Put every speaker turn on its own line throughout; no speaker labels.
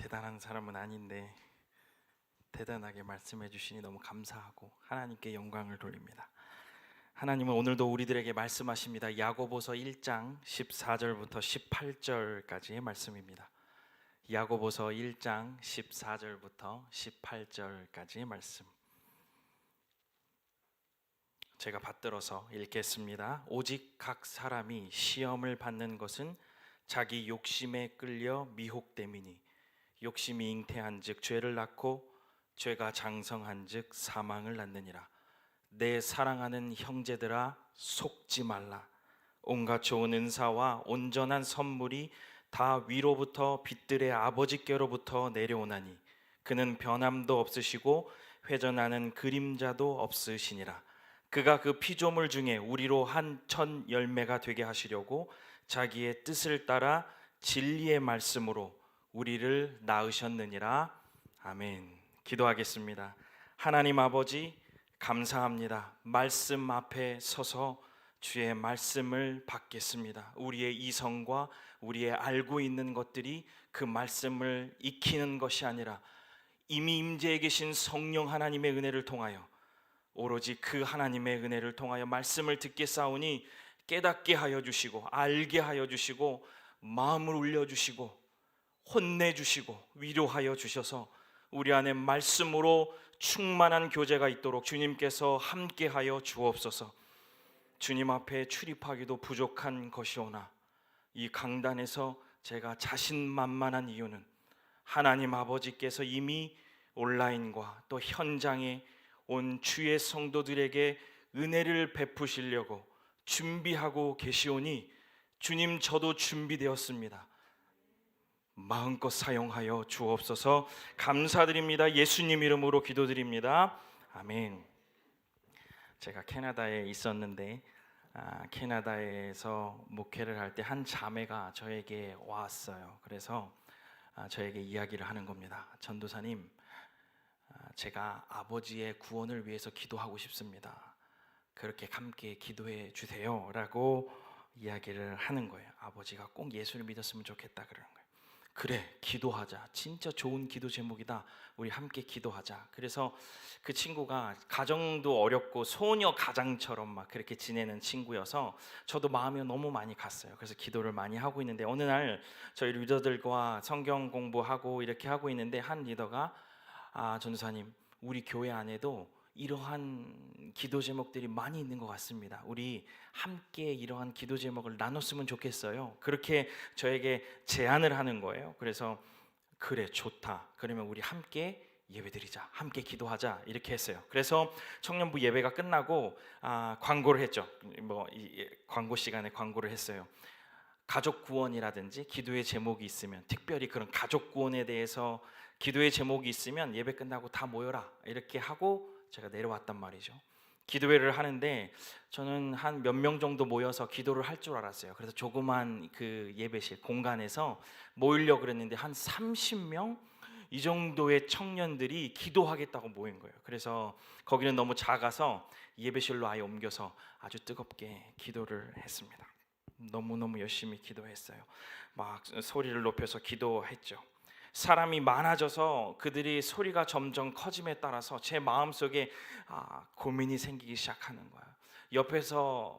대단한 사람은 아닌데 대단하게 말씀해 주시니 너무 감사하고 하나님께 영광을 돌립니다. 하나님은 오늘도 우리들에게 말씀하십니다. 야고보서 1장 14절부터 18절까지의 말씀입니다. 야고보서 1장 14절부터 18절까지의 말씀, 제가 받들어서 읽겠습니다. 오직 각 사람이 시험을 받는 것은 자기 욕심에 끌려 미혹됨이니 욕심이 잉태한즉 죄를 낳고 죄가 장성한즉 사망을 낳느니라. 내 사랑하는 형제들아, 속지 말라. 온갖 좋은 은사와 온전한 선물이 다 위로부터 빛들의 아버지께로부터 내려오나니 그는 변함도 없으시고 회전하는 그림자도 없으시니라. 그가 그 피조물 중에 우리로 한 천 열매가 되게 하시려고 자기의 뜻을 따라 진리의 말씀으로 우리를 낳으셨느니라. 아멘. 기도하겠습니다. 하나님 아버지, 감사합니다. 말씀 앞에 서서 주의 말씀을 받겠습니다. 우리의 이성과 우리의 알고 있는 것들이 그 말씀을 익히는 것이 아니라 이미 임재해 계신 성령 하나님의 은혜를 통하여 오로지 그 하나님의 은혜를 통하여 말씀을 듣게 싸우니 깨닫게 하여 주시고 알게 하여 주시고 마음을 울려주시고 혼내주시고 위로하여 주셔서 우리 안에 말씀으로 충만한 교제가 있도록 주님께서 함께하여 주옵소서. 주님 앞에 출입하기도 부족한 것이오나 이 강단에서 제가 자신만만한 이유는 하나님 아버지께서 이미 온라인과 또 현장에 온 주의 성도들에게 은혜를 베푸시려고 준비하고 계시오니 주님, 저도 준비되었습니다. 마음껏 사용하여 주옵소서. 감사드립니다. 예수님 이름으로 기도드립니다. 아멘. 제가 캐나다에 있었는데 캐나다에서 목회를 할 때 한 자매가 저에게 왔어요. 그래서 저에게 이야기를 하는 겁니다. 전도사님, 제가 아버지의 구원을 위해서 기도하고 싶습니다. 그렇게 함께 기도해 주세요 라고 이야기를 하는 거예요. 아버지가 꼭 예수를 믿었으면 좋겠다 그러는 거예요. 그래, 기도하자. 진짜 좋은 기도 제목이다. 우리 함께 기도하자. 그래서 그 친구가 가정도 어렵고 소녀 가장처럼 막 그렇게 지내는 친구여서 저도 마음이 너무 많이 갔어요. 그래서 기도를 많이 하고 있는데 어느 날 저희 리더들과 성경 공부하고 이렇게 하고 있는데 한 리더가 전도사님, 우리 교회 안에도 이러한 기도 제목들이 많이 있는 것 같습니다. 우리 함께 이러한 기도 제목을 나눴으면 좋겠어요. 그렇게 저에게 제안을 하는 거예요. 그래서 그래, 좋다. 그러면 우리 함께 예배드리자, 함께 기도하자 이렇게 했어요. 그래서 청년부 예배가 끝나고 광고를 했죠. 광고 시간에 광고를 했어요. 가족 구원이라든지 기도의 제목이 있으면, 특별히 그런 가족 구원에 대해서 기도의 제목이 있으면 예배 끝나고 다 모여라 이렇게 하고 제가 내려왔단 말이죠. 기도회를 하는데 저는 한 몇 명 정도 모여서 기도를 할 줄 알았어요. 그래서 조그만 그 예배실 공간에서 모이려고 그랬는데 한 30명 이 정도의 청년들이 기도하겠다고 모인 거예요. 그래서 거기는 너무 작아서 예배실로 아예 옮겨서 아주 뜨겁게 기도를 했습니다. 너무너무 열심히 기도했어요. 막 소리를 높여서 기도했죠. 사람이 많아져서 그들이 소리가 점점 커짐에 따라서 제 마음속에 고민이 생기기 시작하는 거예요. 옆에서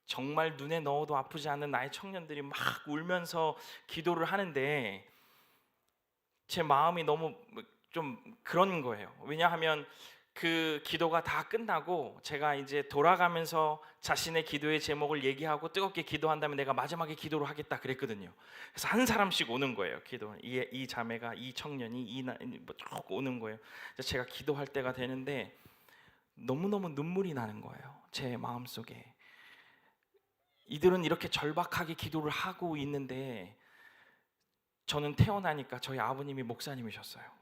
정말 눈에 넣어도 아프지 않은 나의 청년들이 막 울면서 기도를 하는데 제 마음이 너무 좀 그런 거예요. 왜냐하면 그 기도가 다 끝나고 제가 이제 돌아가면서 자신의 기도의 제목을 얘기하고 뜨겁게 기도한 다음에 내가 마지막에 기도를 하겠다 그랬거든요. 그래서 한 사람씩 오는 거예요. 기도. 이 자매가, 이 청년이 쭉 오는 거예요. 그래서 제가 기도할 때가 되는데 너무너무 눈물이 나는 거예요. 제 마음속에. 이들은 이렇게 절박하게 기도를 하고 있는데 저는 태어나니까 저희 아버님이 목사님이셨어요.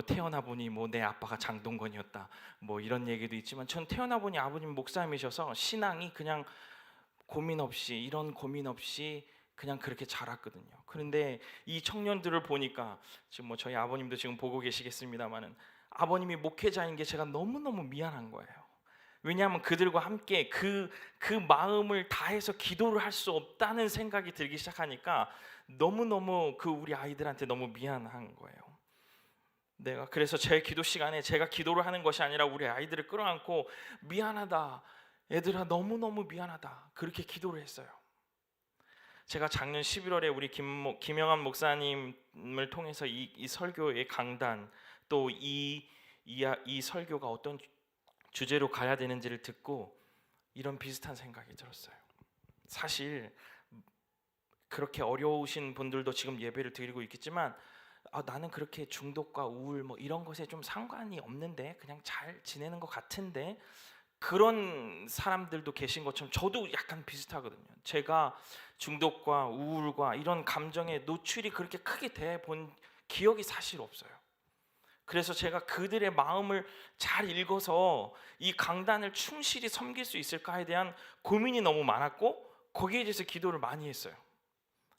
태어나 보니 내 아빠가 장동건이었다 이런 얘기도 있지만 전 태어나 보니 아버님 목사님이셔서 신앙이 그냥 고민 없이, 이런 고민 없이 그냥 그렇게 자랐거든요. 그런데 이 청년들을 보니까 지금 저희 아버님도 지금 보고 계시겠습니다만은 아버님이 목회자인 게 제가 너무너무 미안한 거예요. 왜냐하면 그들과 함께 그 마음을 다해서 기도를 할 수 없다는 생각이 들기 시작하니까 너무너무 우리 아이들한테 너무 미안한 거예요. 내가 그래서 제 기도 시간에 제가 기도를 하는 것이 아니라 우리 아이들을 끌어안고 미안하다, 얘들아 너무너무 미안하다, 그렇게 기도를 했어요. 제가 작년 11월에 우리 김영환 목사님을 통해서 이 설교의 강단, 또 이 설교가 어떤 주제로 가야 되는지를 듣고 이런 비슷한 생각이 들었어요. 사실 그렇게 어려우신 분들도 지금 예배를 드리고 있겠지만 나는 그렇게 중독과 우울 뭐 이런 것에 좀 상관이 없는데 그냥 잘 지내는 것 같은데, 그런 사람들도 계신 것처럼 저도 약간 비슷하거든요. 제가 중독과 우울과 이런 감정에 노출이 그렇게 크게 돼 본 기억이 사실 없어요. 그래서 제가 그들의 마음을 잘 읽어서 이 강단을 충실히 섬길 수 있을까에 대한 고민이 너무 많았고 거기에 대해서 기도를 많이 했어요.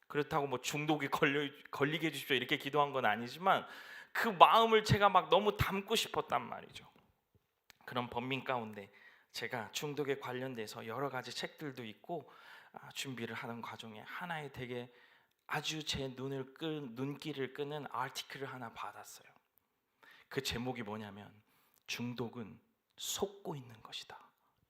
그렇다고 뭐 중독에 걸리게 해주십시오 이렇게 기도한 건 아니지만 그 마음을 제가 막 너무 담고 싶었단 말이죠. 그런 번민 가운데 제가 중독에 관련돼서 여러 가지 책들도 있고 준비를 하는 과정에 하나의 되게 아주 제 눈길을 끄는 아티클을 하나 받았어요. 그 제목이 뭐냐면 중독은 속고 있는 것이다.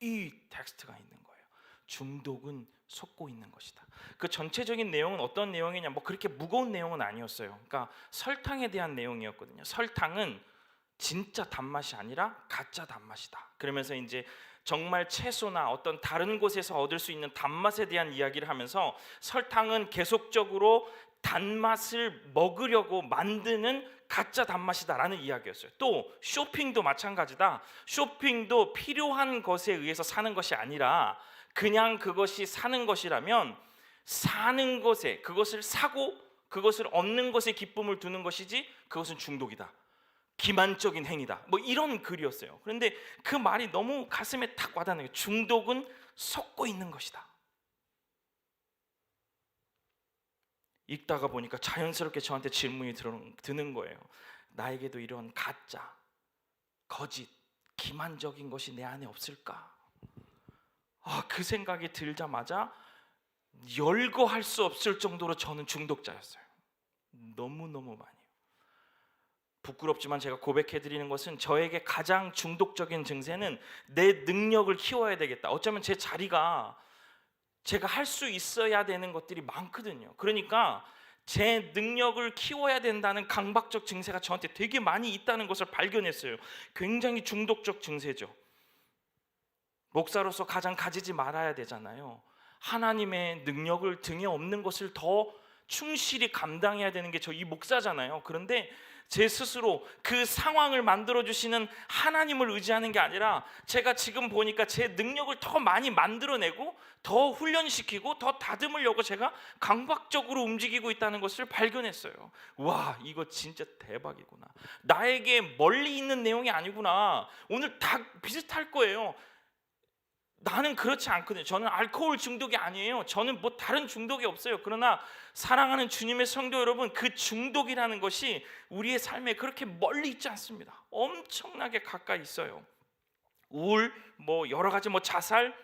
이 텍스트가 있는 거예요. 중독은 속고 있는 것이다. 그 전체적인 내용은 어떤 내용이냐, 뭐 그렇게 무거운 내용은 아니었어요. 그러니까 설탕에 대한 내용이었거든요. 설탕은 진짜 단맛이 아니라 가짜 단맛이다. 그러면서 이제 정말 채소나 어떤 다른 곳에서 얻을 수 있는 단맛에 대한 이야기를 하면서 설탕은 계속적으로 단맛을 먹으려고 만드는 가짜 단맛이다라는 이야기였어요. 또 쇼핑도 마찬가지다. 쇼핑도 필요한 것에 의해서 사는 것이 아니라 그냥 그것이 사는 것이라면 사는 것에 그것을 사고 그것을 얻는 것에 기쁨을 두는 것이지 그것은 중독이다, 기만적인 행위다, 뭐 이런 글이었어요. 그런데 그 말이 너무 가슴에 탁 와닿는 거예요. 중독은 속고 있는 것이다. 읽다가 보니까 자연스럽게 저한테 질문이 드는 거예요. 나에게도 이런 가짜, 거짓, 기만적인 것이 내 안에 없을까? 그 생각이 들자마자 열거할 수 없을 정도로 저는 중독자였어요. 너무너무 많이. 부끄럽지만 제가 고백해드리는 것은 저에게 가장 중독적인 증세는 내 능력을 키워야 되겠다. 어쩌면 제 자리가 제가 할 수 있어야 되는 것들이 많거든요. 그러니까 제 능력을 키워야 된다는 강박적 증세가 저한테 되게 많이 있다는 것을 발견했어요. 굉장히 중독적 증세죠. 목사로서 가장 가지지 말아야 되잖아요. 하나님의 능력을 등에 업는 것을 더 충실히 감당해야 되는 게 저 이 목사잖아요. 그런데 제 스스로 그 상황을 만들어주시는 하나님을 의지하는 게 아니라 제가 지금 보니까 제 능력을 더 많이 만들어내고 더 훈련시키고 더 다듬으려고 제가 강박적으로 움직이고 있다는 것을 발견했어요. 와, 이거 진짜 대박이구나. 나에게 멀리 있는 내용이 아니구나. 오늘 다 비슷할 거예요. 나는 그렇지 않거든요. 저는 알코올 중독이 아니에요. 저는 뭐 다른 중독이 없어요. 그러나 사랑하는 주님의 성도 여러분, 그 중독이라는 것이 우리의 삶에 그렇게 멀리 있지 않습니다. 엄청나게 가까이 있어요. 우울, 뭐 여러 가지 자살,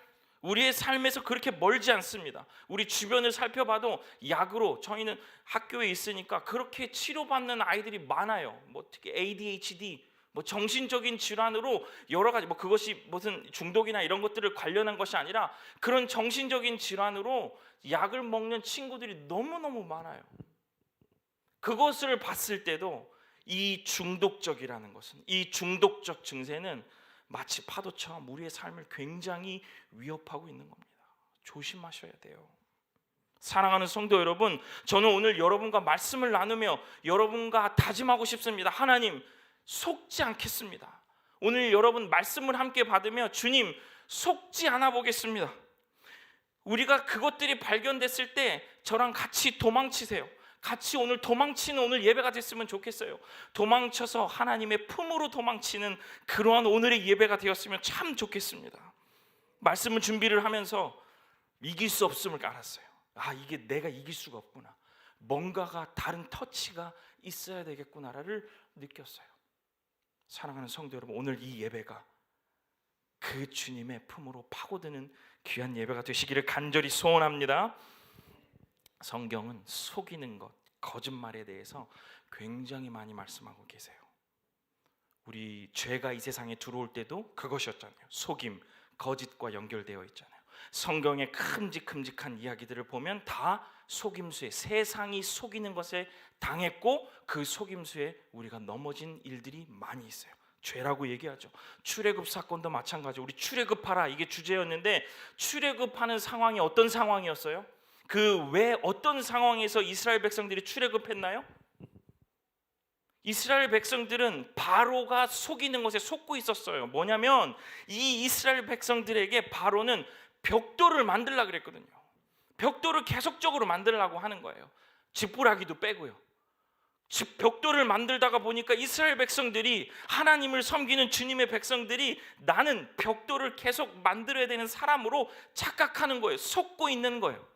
우리의 삶에서 그렇게 멀지 않습니다. 우리 주변을 살펴봐도 약으로, 저희는 학교에 있으니까 그렇게 치료받는 아이들이 많아요. 뭐 특히 ADHD, 정신적인 질환으로 여러 가지, 그것이 무슨 중독이나 이런 것들을 관련한 것이 아니라 그런 정신적인 질환으로 약을 먹는 친구들이 너무너무 많아요. 그것을 봤을 때도 이 중독적이라는 것은, 이 중독적 증세는 마치 파도처럼 우리의 삶을 굉장히 위협하고 있는 겁니다. 조심하셔야 돼요. 사랑하는 성도 여러분, 저는 오늘 여러분과 말씀을 나누며 여러분과 다짐하고 싶습니다. 하나님, 속지 않겠습니다. 오늘 여러분 말씀을 함께 받으며 주님, 속지 않아 보겠습니다. 우리가 그것들이 발견됐을 때 저랑 같이 도망치세요. 같이 오늘 도망치는 오늘 예배가 됐으면 좋겠어요. 도망쳐서 하나님의 품으로 도망치는 그러한 오늘의 예배가 되었으면 참 좋겠습니다. 말씀을 준비를 하면서 이길 수 없음을 알았어요. 이게 내가 이길 수가 없구나. 뭔가가 다른 터치가 있어야 되겠구나를 느꼈어요. 사랑하는 성도 여러분, 오늘 이 예배가 그 주님의 품으로 파고드는 귀한 예배가 되시기를 간절히 소원합니다. 성경은 속이는 것, 거짓말에 대해서 굉장히 많이 말씀하고 계세요. 우리 죄가 이 세상에 들어올 때도 그것이었잖아요. 속임, 거짓과 연결되어 있잖아요. 성경의 큼직큼직한 이야기들을 보면 다 속임수에, 세상이 속이는 것에 당했고 그 속임수에 우리가 넘어진 일들이 많이 있어요. 죄라고 얘기하죠. 출애굽 사건도 마찬가지. 우리 출애굽하라 이게 주제였는데, 출애굽하는 상황이 어떤 상황이었어요? 그 왜 어떤 상황에서 이스라엘 백성들이 출애굽했나요? 이스라엘 백성들은 바로가 속이는 것에 속고 있었어요. 뭐냐면 이 이스라엘 백성들에게 바로는 벽돌을 만들려고 그랬거든요. 벽돌을 계속적으로 만들려고 하는 거예요. 지푸라기도 빼고요. 벽돌을 만들다가 보니까 이스라엘 백성들이, 하나님을 섬기는 주님의 백성들이 나는 벽돌을 계속 만들어야 되는 사람으로 착각하는 거예요. 속고 있는 거예요.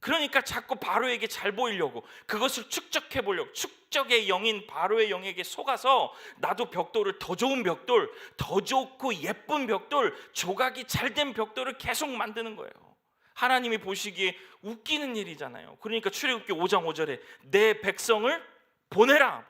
그러니까 자꾸 바로에게 잘 보이려고, 그것을 축적해 보려고, 축적의 영인 바로의 영에게 속아서 나도 벽돌을, 더 좋은 벽돌, 더 좋고 예쁜 벽돌, 조각이 잘 된 벽돌을 계속 만드는 거예요. 하나님이 보시기에 웃기는 일이잖아요. 그러니까 출애굽기 5장 5절에 내 백성을 보내라.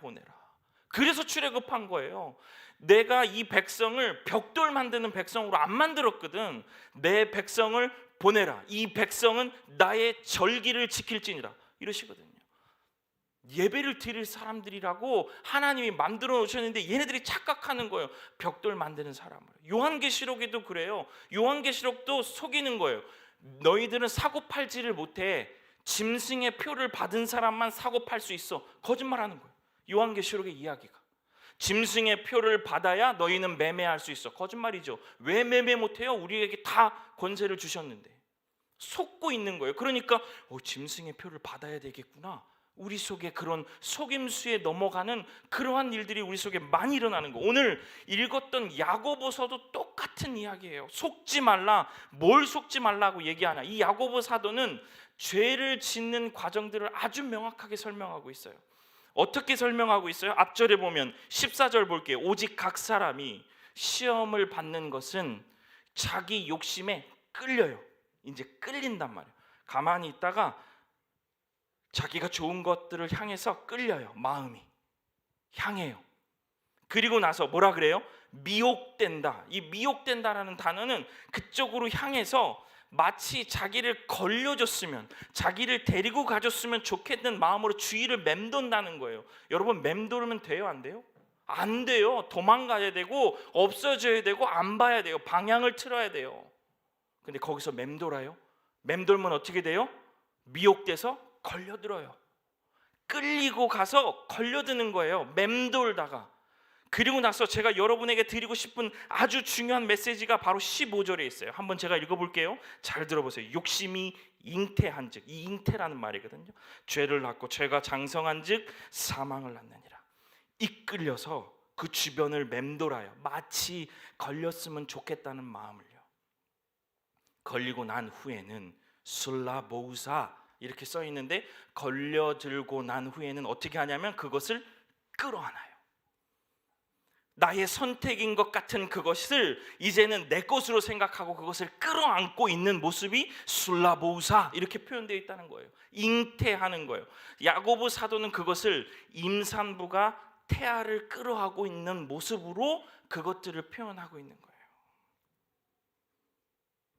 그래서 출애굽한 거예요. 내가 이 백성을 벽돌 만드는 백성으로 안 만들었거든. 내 백성을 보내라. 이 백성은 나의 절기를 지킬지니라 이러시거든요. 예배를 드릴 사람들이라고 하나님이 만들어 놓으셨는데 얘네들이 착각하는 거예요. 벽돌 만드는 사람을. 요한계시록에도 그래요. 요한계시록도 속이는 거예요. 너희들은 사고 팔지를 못해. 짐승의 표를 받은 사람만 사고 팔 수 있어. 거짓말하는 거예요. 요한계시록의 이야기가. 짐승의 표를 받아야 너희는 매매할 수 있어. 거짓말이죠. 왜 매매 못해요? 우리에게 다 권세를 주셨는데. 속고 있는 거예요. 그러니까 짐승의 표를 받아야 되겠구나. 우리 속에 그런 속임수에 넘어가는 그러한 일들이 우리 속에 많이 일어나는 거. 오늘 읽었던 야고보서도 똑같은 이야기예요. 속지 말라. 뭘 속지 말라고 얘기하나? 이 야고보 사도는 죄를 짓는 과정들을 아주 명확하게 설명하고 있어요. 어떻게 설명하고 있어요? 앞절에 보면 14절 볼게요. 오직 각 사람이 시험을 받는 것은 자기 욕심에 끌려요. 이제 끌린단 말이에요. 가만히 있다가 자기가 좋은 것들을 향해서 끌려요. 마음이 향해요. 그리고 나서 뭐라 그래요? 미혹된다. 이 미혹된다라는 단어는 그쪽으로 향해서 마치 자기를 걸려줬으면, 자기를 데리고 가줬으면 좋겠는 마음으로 주위를 맴돈다는 거예요. 여러분, 맴돌면 돼요? 안 돼요? 안 돼요. 도망가야 되고 없어져야 되고 안 봐야 돼요. 방향을 틀어야 돼요. 근데 거기서 맴돌아요. 맴돌면 어떻게 돼요? 미혹돼서 걸려들어요. 끌리고 가서 걸려드는 거예요. 맴돌다가. 그리고 나서 제가 여러분에게 드리고 싶은 아주 중요한 메시지가 바로 15절에 있어요. 한번 제가 읽어볼게요. 잘 들어보세요. 욕심이 잉태한 즉, 이 잉태라는 말이거든요. 죄를 낳고 죄가 장성한 즉 사망을 낳느니라. 이끌려서 그 주변을 맴돌아요. 마치 걸렸으면 좋겠다는 마음을요. 걸리고 난 후에는 술라보우사 이렇게 써 있는데, 걸려들고 난 후에는 어떻게 하냐면 그것을 끌어안아요. 나의 선택인 것 같은 그것을 이제는 내 것으로 생각하고 그것을 끌어안고 있는 모습이 술라보우사 이렇게 표현되어 있다는 거예요. 잉태하는 거예요. 야고보 사도는 그것을 임산부가 태아를 끌어안고 있는 모습으로 그것들을 표현하고 있는 거예요.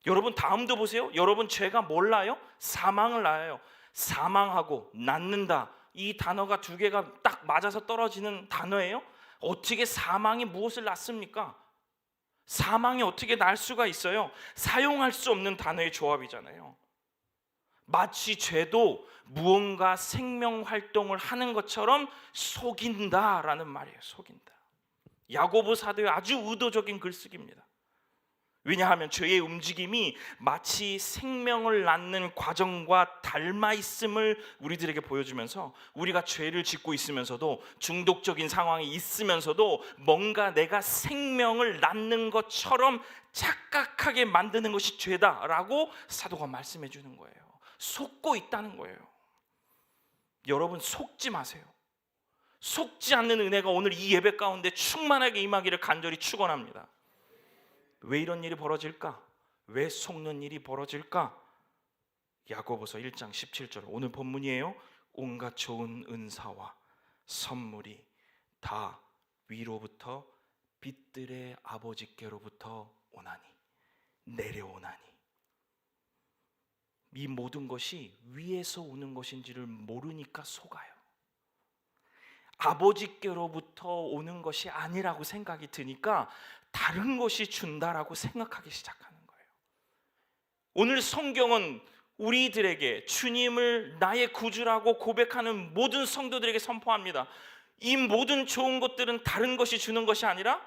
여러분, 다음도 보세요. 여러분, 죄가 몰라요? 사망을 낳아요. 사망하고 낳는다, 이 단어가 두 개가 딱 맞아서 떨어지는 단어예요. 어떻게 사망이 무엇을 낳습니까? 사망이 어떻게 날 수가 있어요? 사용할 수 없는 단어의 조합이잖아요. 마치 죄도 무언가 생명 활동을 하는 것처럼 속인다라는 말이에요. 속인다. 야고보 사도의 아주 의도적인 글쓰기입니다. 왜냐하면 죄의 움직임이 마치 생명을 낳는 과정과 닮아 있음을 우리들에게 보여주면서, 우리가 죄를 짓고 있으면서도, 중독적인 상황이 있으면서도 뭔가 내가 생명을 낳는 것처럼 착각하게 만드는 것이 죄다라고 사도가 말씀해 주는 거예요. 속고 있다는 거예요. 여러분, 속지 마세요. 속지 않는 은혜가 오늘 이 예배 가운데 충만하게 임하기를 간절히 축원합니다. 왜 이런 일이 벌어질까? 왜 속는 일이 벌어질까? 야고보서 1장 17절 오늘 본문이에요. 온갖 좋은 은사와 선물이 다 위로부터 빛들의 아버지께로부터 오나니 내려오나니 이 모든 것이 위에서 오는 것인지를 모르니까 속아요. 아버지께로부터 오는 것이 아니라고 생각이 드니까 다른 것이 준다라고 생각하기 시작하는 거예요. 오늘 성경은 우리들에게 주님을 나의 구주라고 고백하는 모든 성도들에게 선포합니다. 이 모든 좋은 것들은 다른 것이 주는 것이 아니라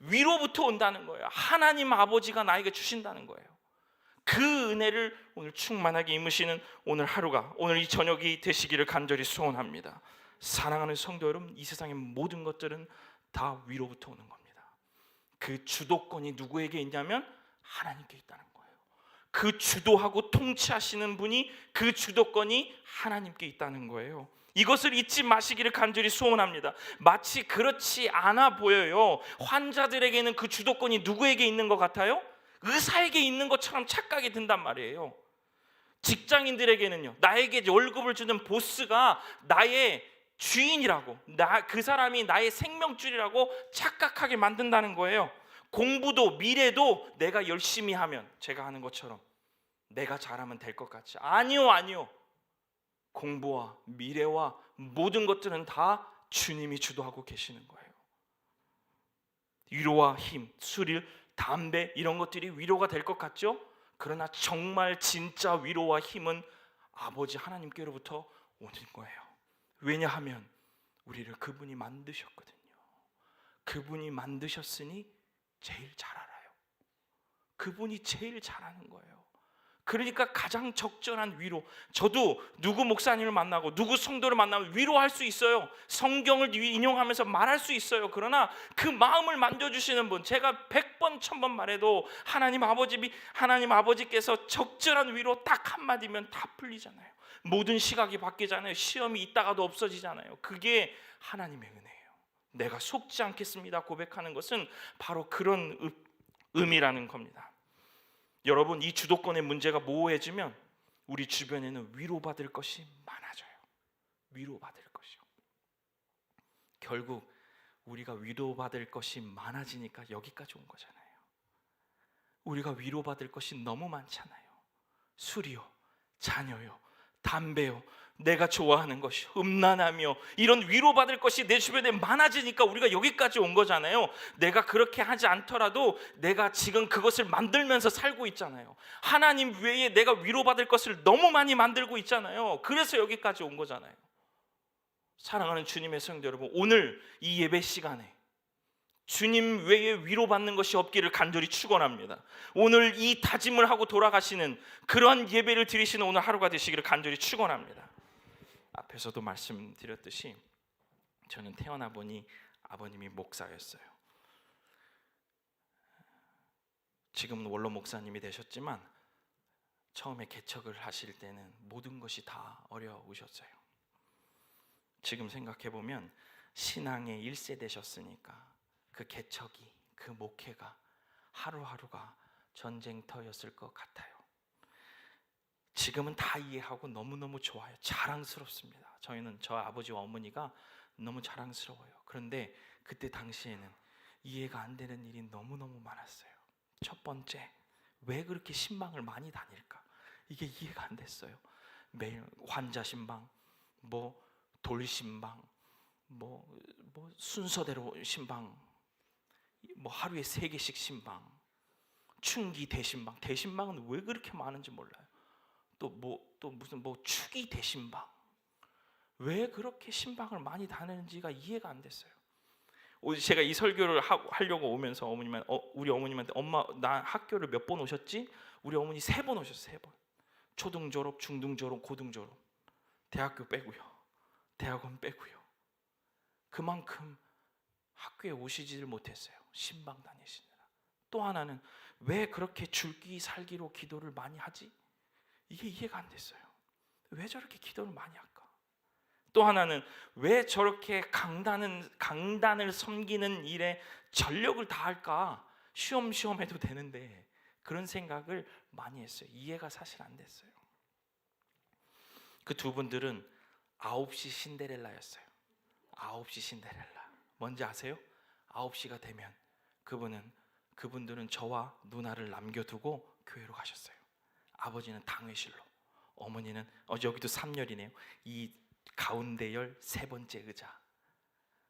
위로부터 온다는 거예요. 하나님 아버지가 나에게 주신다는 거예요. 그 은혜를 오늘 충만하게 임으시는 오늘 하루가, 오늘 이 저녁이 되시기를 간절히 소원합니다. 사랑하는 성도 여러분, 이 세상의 모든 것들은 다 위로부터 오는 겁니다. 그 주도권이 누구에게 있냐면 하나님께 있다는 거예요. 그 주도하고 통치하시는 분이, 그 주도권이 하나님께 있다는 거예요. 이것을 잊지 마시기를 간절히 소원합니다. 마치 그렇지 않아 보여요. 환자들에게는 그 주도권이 누구에게 있는 것 같아요? 의사에게 있는 것처럼 착각이 든단 말이에요. 직장인들에게는요, 나에게 월급을 주는 보스가 나의 주인이라고, 그 사람이 나의 생명줄이라고 착각하게 만든다는 거예요. 공부도 미래도 내가 열심히 하면, 제가 하는 것처럼 내가 잘하면 될 것 같지? 아니요. 공부와 미래와 모든 것들은 다 주님이 주도하고 계시는 거예요. 위로와 힘, 술, 담배 이런 것들이 위로가 될 것 같죠? 그러나 정말 진짜 위로와 힘은 아버지 하나님께로부터 오는 거예요. 왜냐하면 우리를 그분이 만드셨거든요. 그분이 만드셨으니 제일 잘 알아요. 그분이 제일 잘하는 거예요. 그러니까 가장 적절한 위로, 저도 누구 목사님을 만나고 누구 성도를 만나면 위로할 수 있어요. 성경을 인용하면서 말할 수 있어요. 그러나 그 마음을 만져주시는 분, 제가 100번 1000번 말해도 하나님 아버지께서 적절한 위로 딱 한마디면 다 풀리잖아요. 모든 시각이 바뀌잖아요. 시험이 있다가도 없어지잖아요. 그게 하나님의 은혜예요. 내가 속지 않겠습니다 고백하는 것은 바로 그런 의미라는 겁니다. 여러분, 이 주도권의 문제가 모호해지면 우리 주변에는 위로받을 것이 많아져요. 위로받을 것이요. 결국 우리가 위로받을 것이 많아지니까 여기까지 온 거잖아요. 우리가 위로받을 것이 너무 많잖아요. 술이요, 자녀요, 담배요, 내가 좋아하는 것이, 음란하며 이런 위로받을 것이 내 주변에 많아지니까 우리가 여기까지 온 거잖아요. 내가 그렇게 하지 않더라도 내가 지금 그것을 만들면서 살고 있잖아요. 하나님 외에 내가 위로받을 것을 너무 많이 만들고 있잖아요. 그래서 여기까지 온 거잖아요. 사랑하는 주님의 성도 여러분, 오늘 이 예배 시간에 주님 외에 위로받는 것이 없기를 간절히 축원합니다. 오늘 이 다짐을 하고 돌아가시는 그러한 예배를 드리시는 오늘 하루가 되시기를 간절히 축원합니다. 앞에서도 말씀드렸듯이 저는 태어나 보니 아버님이 목사였어요. 지금은 원로 목사님이 되셨지만 처음에 개척을 하실 때는 모든 것이 다 어려우셨어요. 지금 생각해보면 신앙의 1세 되셨으니까 그 개척이, 그 목회가 하루하루가 전쟁터였을 것 같아요. 지금은 다 이해하고 너무너무 좋아요. 자랑스럽습니다. 저희는 저 아버지와 어머니가 너무 자랑스러워요. 그런데 그때 당시에는 이해가 안 되는 일이 너무너무 많았어요. 첫 번째, 왜 그렇게 신방을 많이 다닐까? 이게 이해가 안 됐어요. 매일 환자 신방, 돌신방, 순서대로 신방, 하루에 3개씩 신방, 충기 대신방. 대신방은 왜 그렇게 많은지 몰라요. 또 무슨 축이 대신방, 왜 그렇게 신방을 많이 다니는지가 이해가 안 됐어요. 제가 이 설교를 하려고 오면서 우리 어머님한테 엄마, 나 학교를 몇 번 오셨지? 우리 어머니 3번 오셨어요. 3번. 초등 졸업, 중등 졸업, 고등 졸업, 대학교 빼고요, 대학원 빼고요. 그만큼 학교에 오시지를 못했어요. 신방 다니시느라. 또 하나는 왜 그렇게 줄기 살기로 기도를 많이 하지? 이게 이해가 안 됐어요. 왜 저렇게 기도를 많이 할까? 또 하나는 왜 저렇게 강단을 섬기는 일에 전력을 다할까? 쉬엄쉬엄 해도 되는데 그런 생각을 많이 했어요. 이해가 사실 안 됐어요. 그 두 분들은 9시 신데렐라였어요. 9시 신데렐라. 뭔지 아세요? 9시가 되면 그분들은 저와 누나를 남겨두고 교회로 가셨어요. 아버지는 당회실로, 어머니는 여기도 3열이네요. 이 가운데열 세 번째 의자,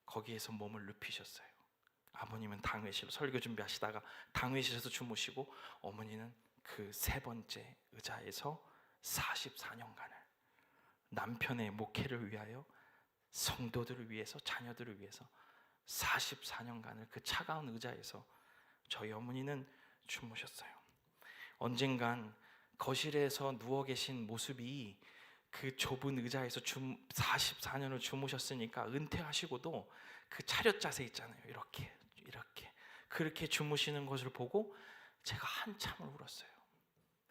거기에서 몸을 눕히셨어요. 아버님은 당회실로 설교 준비하시다가 당회실에서 주무시고, 어머니는 그 세 번째 의자에서 44년간을 남편의 목회를 위하여, 성도들을 위해서, 자녀들을 위해서 44년간을 그 차가운 의자에서 저희 어머니는 주무셨어요. 언젠간 거실에서 누워 계신 모습이 그 좁은 의자에서 44년을 주무셨으니까 은퇴하시고도 그 차렷 자세 있잖아요. 이렇게 그렇게 주무시는 것을 보고 제가 한참을 울었어요.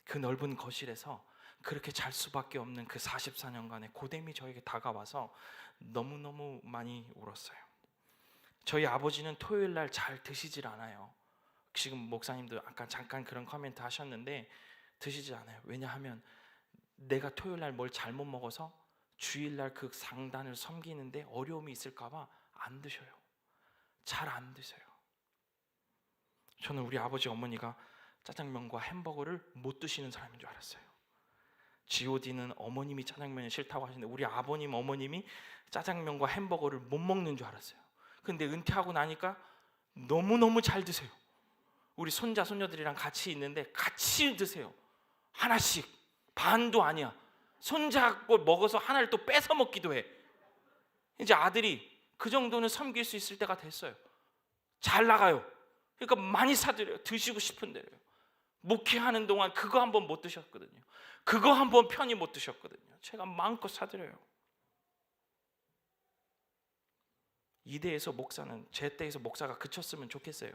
그 넓은 거실에서 그렇게 잘 수밖에 없는 그 44년간의 고됨이 저에게 다가와서 너무너무 많이 울었어요. 저희 아버지는 토요일 날 잘 드시질 않아요. 지금 목사님도 아까 잠깐 그런 코멘트 하셨는데 드시지 않아요. 왜냐하면 내가 토요일 날 뭘 잘못 먹어서 주일 날 그 상단을 섬기는데 어려움이 있을까 봐 안 드셔요. 잘 안 드세요. 저는 우리 아버지 어머니가 짜장면과 햄버거를 못 드시는 사람인 줄 알았어요. god는 어머님이 짜장면이 싫다고 하시는데 우리 아버님 어머님이 짜장면과 햄버거를 못 먹는 줄 알았어요. 근데 은퇴하고 나니까 너무너무 잘 드세요. 우리 손자 손녀들이랑 같이 있는데 같이 드세요. 하나씩, 반도 아니야. 손자 걸 먹어서 하나를 또 뺏어 먹기도 해. 이제 아들이 그 정도는 섬길 수 있을 때가 됐어요. 잘 나가요. 그러니까 많이 사드려요. 드시고 싶은 대로요. 목회하는 동안 그거 한 번 못 드셨거든요. 그거 한 번 편히 못 드셨거든요. 제가 마음껏 사드려요. 이대에서 목사는, 제 때에서 목사가 그쳤으면 좋겠어요.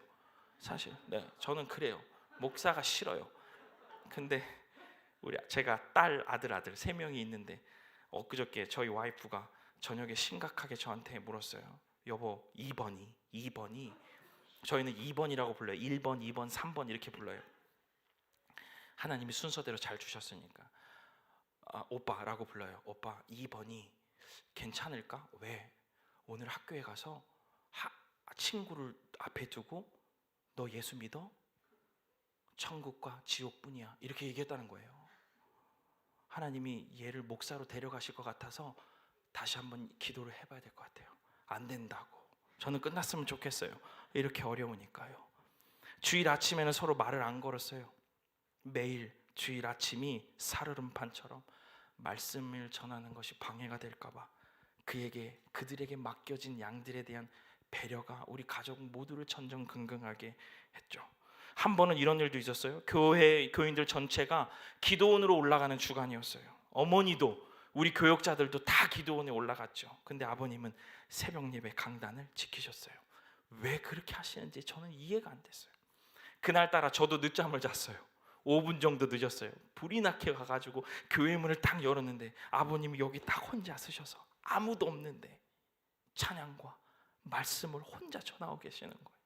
사실 저는 그래요. 목사가 싫어요. 근데 제가 딸, 아들 3명이 있는데 엊그저께 저희 와이프가 저녁에 심각하게 저한테 물었어요. 여보, 2번이 저희는 2번이라고 불러요. 1번, 2번, 3번 이렇게 불러요. 하나님이 순서대로 잘 주셨으니까 오빠라고 불러요. 오빠, 2번이 괜찮을까? 왜? 오늘 학교에 가서 친구를 앞에 두고 너 예수 믿어? 천국과 지옥뿐이야. 이렇게 얘기했다는 거예요. 하나님이 얘를 목사로 데려가실 것 같아서 다시 한번 기도를 해봐야 될 것 같아요. 안 된다고. 저는 끝났으면 좋겠어요. 이렇게 어려우니까요. 주일 아침에는 서로 말을 안 걸었어요. 매일 주일 아침이 살얼음판처럼 말씀을 전하는 것이 방해가 될까 봐 그들에게 맡겨진 양들에 대한 배려가 우리 가족 모두를 전전긍긍하게 했죠. 한 번은 이런 일도 있었어요. 교인들 전체가 기도원으로 올라가는 주간이었어요. 어머니도 우리 교역자들도 다 기도원에 올라갔죠. 근데 아버님은 새벽 예배 강단을 지키셨어요. 왜 그렇게 하시는지 저는 이해가 안 됐어요. 그날따라 저도 늦잠을 잤어요. 5분 정도 늦었어요. 불이 나게 가가지고 교회 문을 딱 열었는데 아버님이 여기 딱 혼자 서셔서 아무도 없는데 찬양과 말씀을 혼자 전하고 계시는 거예요.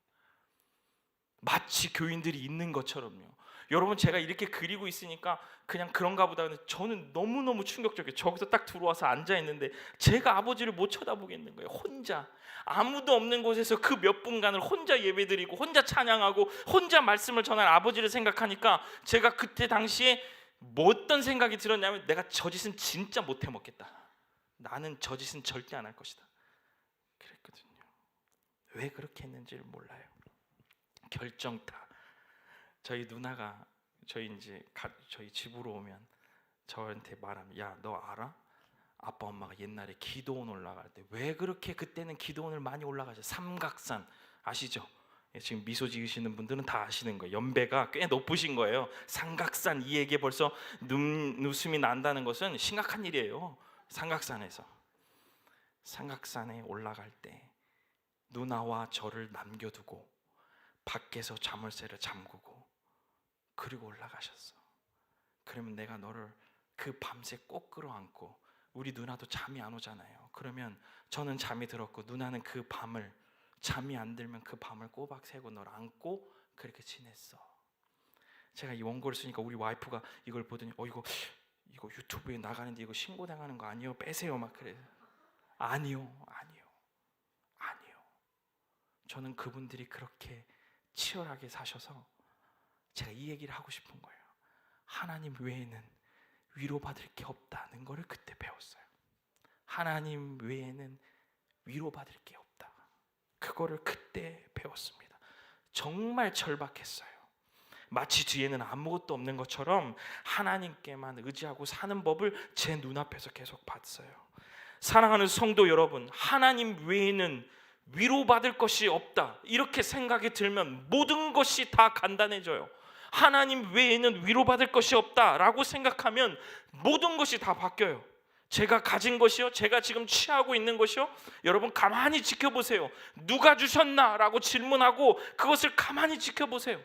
마치 교인들이 있는 것처럼요. 여러분, 제가 이렇게 그리고 있으니까 그냥 그런가 보다 하는데 저는 너무너무 충격적이에요. 저기서 딱 들어와서 앉아있는데 제가 아버지를 못 쳐다보겠는 거예요. 혼자 아무도 없는 곳에서 그 몇 분간을 혼자 예배드리고 혼자 찬양하고 혼자 말씀을 전할 아버지를 생각하니까 제가 그때 당시에 뭐 어떤 생각이 들었냐면 내가 저 짓은 진짜 못 해먹겠다. 나는 저 짓은 절대 안 할 것이다. 그랬거든요. 왜 그렇게 했는지를 몰라요. 결정타. 저희 누나가 저희 집으로 오면 저한테 말하면, 야, 너 알아? 아빠 엄마가 옛날에 기도원 올라갈 때 왜 그렇게 그때는 기도원을 많이 올라가죠? 삼각산 아시죠? 지금 미소 지으시는 분들은 다 아시는 거예요. 연배가 꽤 높으신 거예요. 삼각산, 이 얘기에 벌써 눈웃음이 난다는 것은 심각한 일이에요. 삼각산에 올라갈 때 누나와 저를 남겨두고 밖에서 자물쇠를 잠그고 그리고 올라가셨어. 그러면 내가 너를 그 밤새 꼭 끌어안고, 우리 누나도 잠이 안 오잖아요. 그러면 저는 잠이 들었고 누나는 그 밤을, 잠이 안 들면 그 밤을 꼬박 새고 널 안고 그렇게 지냈어. 제가 이 원고를 쓰니까 우리 와이프가 이걸 보더니 이거 유튜브에 나가는데 이거 신고당하는 거 아니에요? 빼세요 막 그래. 아니요. 저는 그분들이 그렇게 치열하게 사셔서 제가 이 얘기를 하고 싶은 거예요. 하나님 외에는 위로받을 게 없다는 거를 그때 배웠어요. 하나님 외에는 위로받을 게 없다. 그거를 그때 배웠습니다. 정말 절박했어요. 마치 뒤에는 아무것도 없는 것처럼 하나님께만 의지하고 사는 법을 제 눈앞에서 계속 봤어요. 사랑하는 성도 여러분, 하나님 외에는 위로받을 것이 없다 이렇게 생각이 들면 모든 것이 다 간단해져요. 하나님 외에는 위로받을 것이 없다라고 생각하면 모든 것이 다 바뀌어요. 제가 가진 것이요, 제가 지금 취하고 있는 것이요, 여러분 가만히 지켜보세요. 누가 주셨나? 라고 질문하고 그것을 가만히 지켜보세요.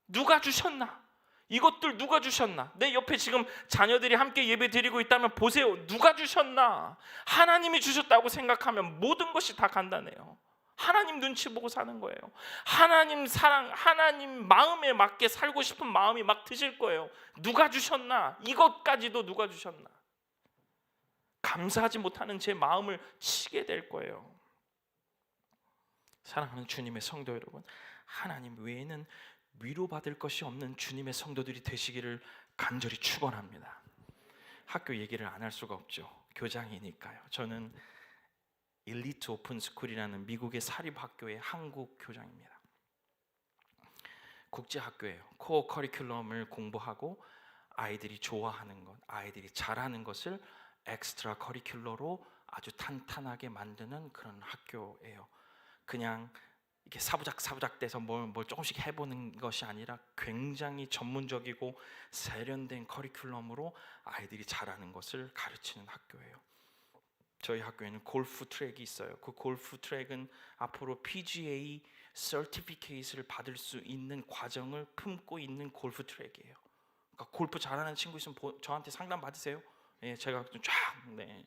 누가 주셨나? 이것들 누가 주셨나? 내 옆에 지금 자녀들이 함께 예배 드리고 있다면 보세요. 누가 주셨나? 하나님이 주셨다고 생각하면 모든 것이 다 간단해요. 하나님 눈치 보고 사는 거예요. 하나님 사랑, 하나님 마음에 맞게 살고 싶은 마음이 막 드실 거예요. 누가 주셨나? 이것까지도 누가 주셨나? 감사하지 못하는 제 마음을 치게 될 거예요. 사랑하는 주님의 성도 여러분, 하나님 외에는 위로받을 것이 없는 주님의 성도들이 되시기를 간절히 축원합니다. 학교 얘기를 안 할 수가 없죠. 교장이니까요. 저는 일리트 오픈 스쿨이라는 미국의 사립학교의 한국 교장입니다. 국제학교예요. 코어 커리큘럼을 공부하고 아이들이 좋아하는 것, 아이들이 잘하는 것을 엑스트라 커리큘러로 아주 탄탄하게 만드는 그런 학교예요. 그냥 이렇게 사부작 돼서 뭘 조금씩 해보는 것이 아니라 굉장히 전문적이고 세련된 커리큘럼으로 아이들이 잘하는 것을 가르치는 학교예요. 저희 학교에는 골프 트랙이 있어요. 그 골프 트랙은 앞으로 PGA 서티피케이트를 받을 수 있는 과정을 품고 있는 골프 트랙이에요. 그러니까 골프 잘하는 친구 있으면 저한테 상담 받으세요. 예, 제가 좀 쫙. 네.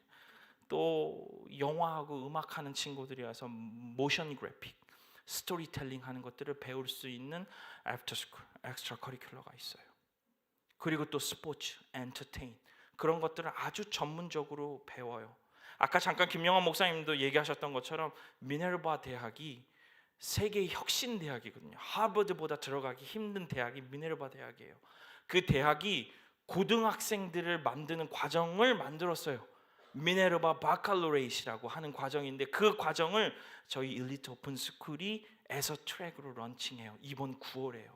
또 영화하고 음악하는 친구들이 와서 모션 그래픽, 스토리텔링 하는 것들을 배울 수 있는 애프터 스쿨, 엑스트라 커리큘러가 있어요. 그리고 또 스포츠, 엔터테인 그런 것들을 아주 전문적으로 배워요. 아까 잠깐 김영환 목사님도 얘기하셨던 것처럼 미네르바 대학이 세계의 혁신 대학이거든요. 하버드보다 들어가기 힘든 대학이 미네르바 대학이에요. 그 대학이 고등학생들을 만드는 과정을 만들었어요. 미네르바 바칼로레이시라고 하는 과정인데 그 과정을 저희 일리트 오픈 스쿨이 에서 트랙으로 런칭해요. 이번 9월에요.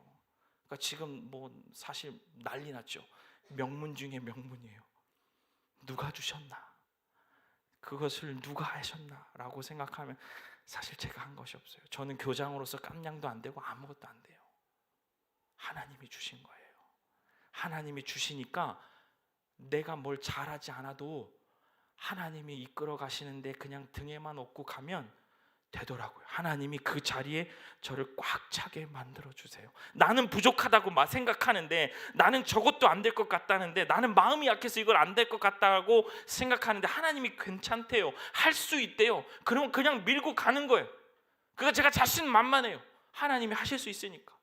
그러니까 지금 뭐 사실 난리 났죠. 명문 중에 명문이에요. 누가 주셨나? 그것을 누가 하셨나? 라고 생각하면 사실 제가 한 것이 없어요. 저는 교장으로서 깜냥도 안 되고 아무것도 안 돼요. 하나님이 주신 거예요. 하나님이 주시니까 내가 뭘 잘하지 않아도 하나님이 이끌어 가시는데 그냥 등에만 업고 가면 되더라고요. 하나님이 그 자리에 저를 꽉 차게 만들어 주세요. 나는 부족하다고 생각하는데, 나는 저것도 안 될 것 같다는데, 나는 마음이 약해서 이걸 안 될 것 같다고 생각하는데 하나님이 괜찮대요. 할 수 있대요. 그러면 그냥 밀고 가는 거예요. 그거 제가 자신만만해요. 하나님이 하실 수 있으니까.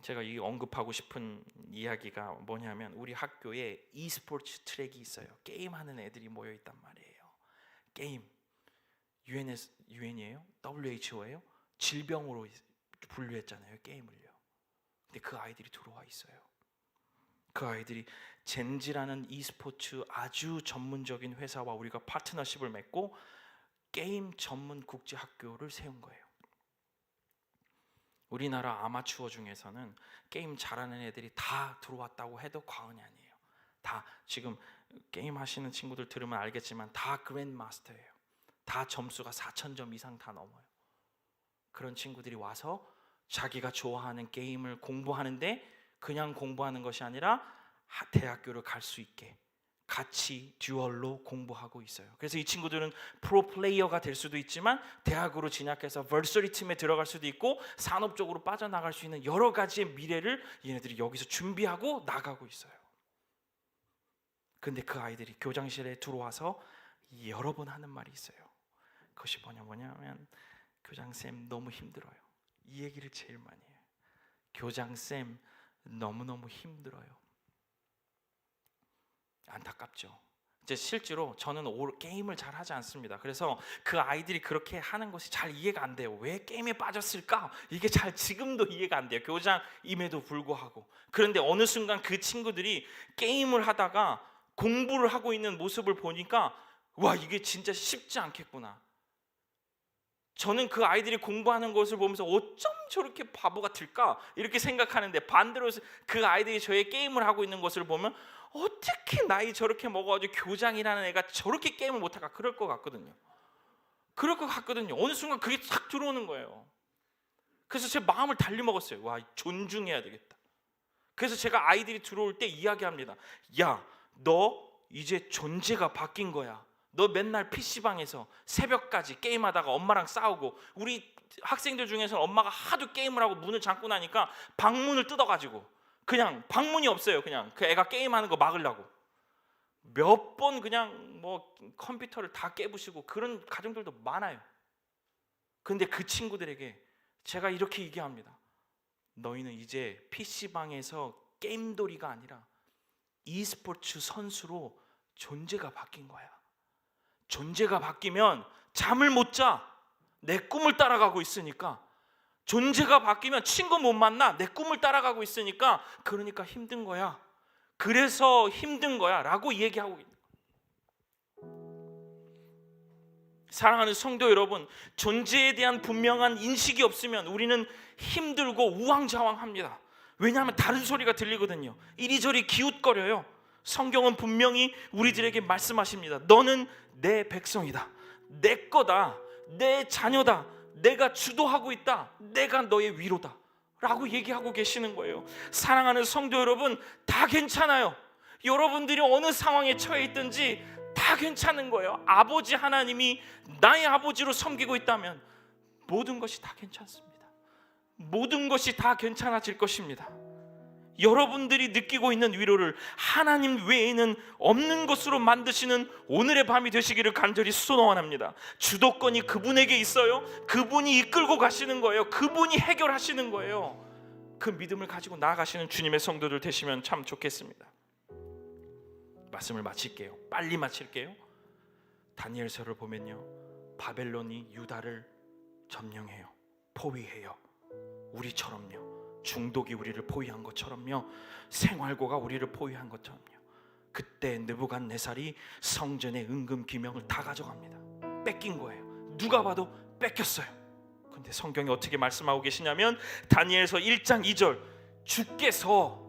제가 이 언급하고 싶은 이야기가 뭐냐면 우리 학교에 e스포츠 트랙이 있어요. 게임하는 애들이 모여 있단 말이에요. 게임 UN이에요? WHO예요? 질병으로 분류했잖아요. 게임을요. 근데 그 아이들이 들어와 있어요. 그 아이들이 젠지라는 e스포츠 아주 전문적인 회사와 우리가 파트너십을 맺고 게임 전문 국제학교를 세운 거예요. 우리나라 아마추어 중에서는 게임 잘하는 애들이 다 들어왔다고 해도 과언이 아니에요. 다 지금 게임 하시는 친구들 들으면 알겠지만 다 그랜드마스터예요. 다 점수가 4,000점 이상 다 넘어요. 그런 친구들이 와서 자기가 좋아하는 게임을 공부하는데 그냥 공부하는 것이 아니라 대학교를 갈 수 있게 같이 듀얼로 공부하고 있어요. 그래서 이 친구들은 프로 플레이어가 될 수도 있지만 대학으로 진학해서 벌서리 팀에 들어갈 수도 있고 산업적으로 빠져나갈 수 있는 여러 가지의 미래를 얘네들이 여기서 준비하고 나가고 있어요. 근데 그 아이들이 교장실에 들어와서 여러 번 하는 말이 있어요. 그것이 뭐냐면 교장쌤 너무 힘들어요. 이 얘기를 제일 많이 해요. 교장쌤 너무너무 힘들어요. 안타깝죠. 이제 실제로 저는 게임을 잘 하지 않습니다. 그래서 그 아이들이 그렇게 하는 것이 잘 이해가 안 돼요. 왜 게임에 빠졌을까? 이게 잘 지금도 이해가 안 돼요. 교장임에도 불구하고. 그런데 어느 순간 그 친구들이 게임을 하다가 공부를 하고 있는 모습을 보니까 와, 이게 진짜 쉽지 않겠구나. 저는 그 아이들이 공부하는 것을 보면서 어쩜 저렇게 바보 같을까? 이렇게 생각하는데, 반대로 그 아이들이 저의 게임을 하고 있는 것을 보면 어떻게 나이 저렇게 먹어가지고 교장이라는 애가 저렇게 게임을 못할까? 그럴 것 같거든요. 어느 순간 그게 싹 들어오는 거예요. 그래서 제 마음을 달리 먹었어요. 와, 존중해야 되겠다. 그래서 제가 아이들이 들어올 때 이야기합니다. 야, 너 이제 존재가 바뀐 거야. 너 맨날 PC방에서 새벽까지 게임하다가 엄마랑 싸우고, 우리 학생들 중에서는 엄마가 하도 게임을 하고 문을 잠고 나니까 방문을 뜯어가지고 그냥 방문이 없어요. 그냥 그 애가 게임하는 거 막으려고 몇 번 그냥 뭐 컴퓨터를 다 깨부시고 그런 가정들도 많아요. 근데 그 친구들에게 제가 이렇게 얘기합니다. 너희는 이제 PC방에서 게임돌이가 아니라 e스포츠 선수로 존재가 바뀐 거야. 존재가 바뀌면 잠을 못 자. 내 꿈을 따라가고 있으니까. 존재가 바뀌면 친구 못 만나. 내 꿈을 따라가고 있으니까. 그러니까 힘든 거야. 그래서 힘든 거야 라고 얘기하고 있는 거예요. 사랑하는 성도 여러분, 존재에 대한 분명한 인식이 없으면 우리는 힘들고 우왕좌왕합니다. 왜냐하면 다른 소리가 들리거든요. 이리저리 기웃거려요. 성경은 분명히 우리들에게 말씀하십니다. 너는 내 백성이다. 내 거다. 내 자녀다. 내가 주도하고 있다. 내가 너의 위로다 라고 얘기하고 계시는 거예요. 사랑하는 성도 여러분, 다 괜찮아요. 여러분들이 어느 상황에 처해 있든지 다 괜찮은 거예요. 아버지 하나님이 나의 아버지로 섬기고 있다면 모든 것이 다 괜찮습니다. 모든 것이 다 괜찮아질 것입니다. 여러분들이 느끼고 있는 위로를 하나님 외에는 없는 것으로 만드시는 오늘의 밤이 되시기를 간절히 소원합니다. 주도권이 그분에게 있어요. 그분이 이끌고 가시는 거예요. 그분이 해결하시는 거예요. 그 믿음을 가지고 나아가시는 주님의 성도들 되시면 참 좋겠습니다. 말씀을 마칠게요. 빨리 마칠게요. 다니엘서를 보면요, 바벨론이 유다를 점령해요. 포위해요. 우리처럼요. 중독이 우리를 포위한 것처럼요, 생활고가 우리를 포위한 것처럼요. 그때 느부갓네살이 성전의 은금 귀명을 다 가져갑니다. 뺏긴 거예요. 누가 봐도 뺏겼어요. 근데 성경이 어떻게 말씀하고 계시냐면 다니엘서 1장 2절, 주께서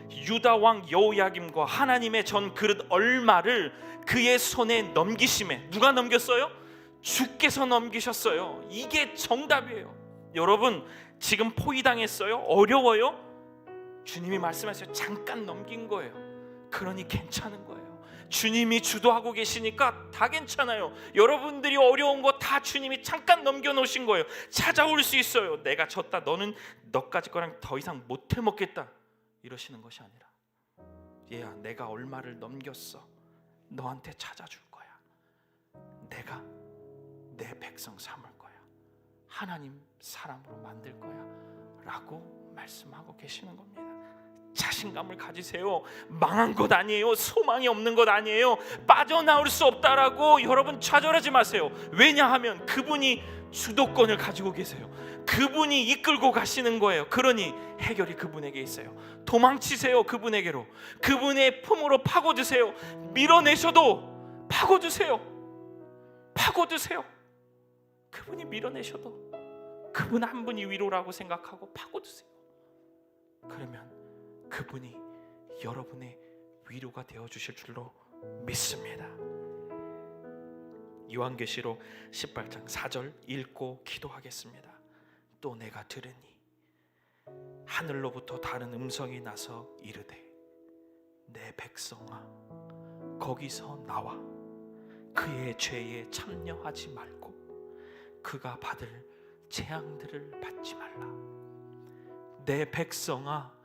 유다 왕 여호야김과 하나님의 전 그릇 얼마를 그의 손에 넘기심에, 누가 넘겼어요? 주께서 넘기셨어요. 이게 정답이에요. 여러분, 지금 포위당했어요? 어려워요? 주님이 말씀하셔서 잠깐 넘긴 거예요. 그러니 괜찮은 거예요. 주님이 주도하고 계시니까 다 괜찮아요. 여러분들이 어려운 거 다 주님이 잠깐 넘겨놓으신 거예요. 찾아올 수 있어요. 내가 졌다, 너는 너까지 거랑 더 이상 못 해먹겠다 이러시는 것이 아니라, 얘야, 내가 얼마를 넘겼어. 너한테 찾아줄 거야. 내가 내 백성 삼을 거야. 하나님 사람으로 만들 거야 라고 말씀하고 계시는 겁니다. 자신감을 가지세요. 망한 것 아니에요. 소망이 없는 것 아니에요. 빠져나올 수 없다라고 여러분 좌절하지 마세요. 왜냐하면 그분이 주도권을 가지고 계세요. 그분이 이끌고 가시는 거예요. 그러니 해결이 그분에게 있어요. 도망치세요. 그분에게로. 그분의 품으로 파고드세요. 밀어내셔도 파고드세요. 파고드세요. 그분이 밀어내셔도 그분 한 분이 위로라고 생각하고 파고드세요. 그러면 그분이 여러분의 위로가 되어주실 줄로 믿습니다. 요한계시록 18장 4절 읽고 기도하겠습니다. 또 내가 들으니 하늘로부터 다른 음성이 나서 이르되, 내 백성아, 거기서 나와 그의 죄에 참여하지 말고 그가 받을 재앙들을 받지 말라. 내 백성아,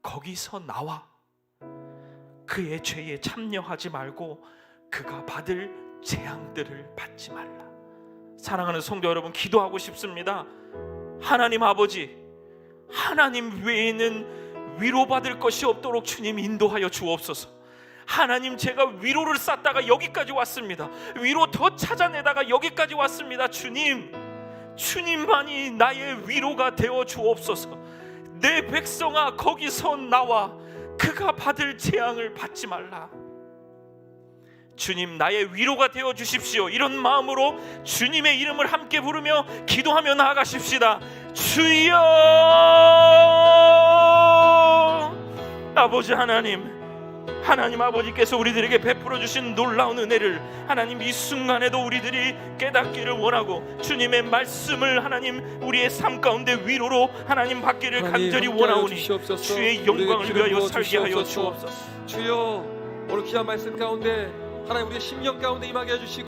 거기서 나와 그의 죄에 참여하지 말고 그가 받을 재앙들을 받지 말라. 사랑하는 성도 여러분, 기도하고 싶습니다. 하나님 아버지, 하나님 외에는 위로받을 것이 없도록 주님 인도하여 주옵소서. 하나님, 제가 위로를 쌓다가 여기까지 왔습니다. 위로 더 찾아내다가 여기까지 왔습니다. 주님, 주님만이 나의 위로가 되어 주옵소서. 내 백성아, 거기서 나와 그가 받을 재앙을 받지 말라. 주님, 나의 위로가 되어 주십시오. 이런 마음으로 주님의 이름을 함께 부르며 기도하며 나아가십시다. 주여! 아버지 하나님, 하나님 아버지께서 우리들에게 베풀어 주신 놀라운 은혜를 하나님 이 순간에도 우리들이 깨닫기를 원하고, 주님의 말씀을 하나님 우리의 삶 가운데 위로로 하나님 받기를 간절히 원하오니 주의 영광을 위하여 살게 하여 주옵소서.
주여, 오늘 귀한 말씀 가운데 하나님 우리의 심령 가운데 임하게 해주시고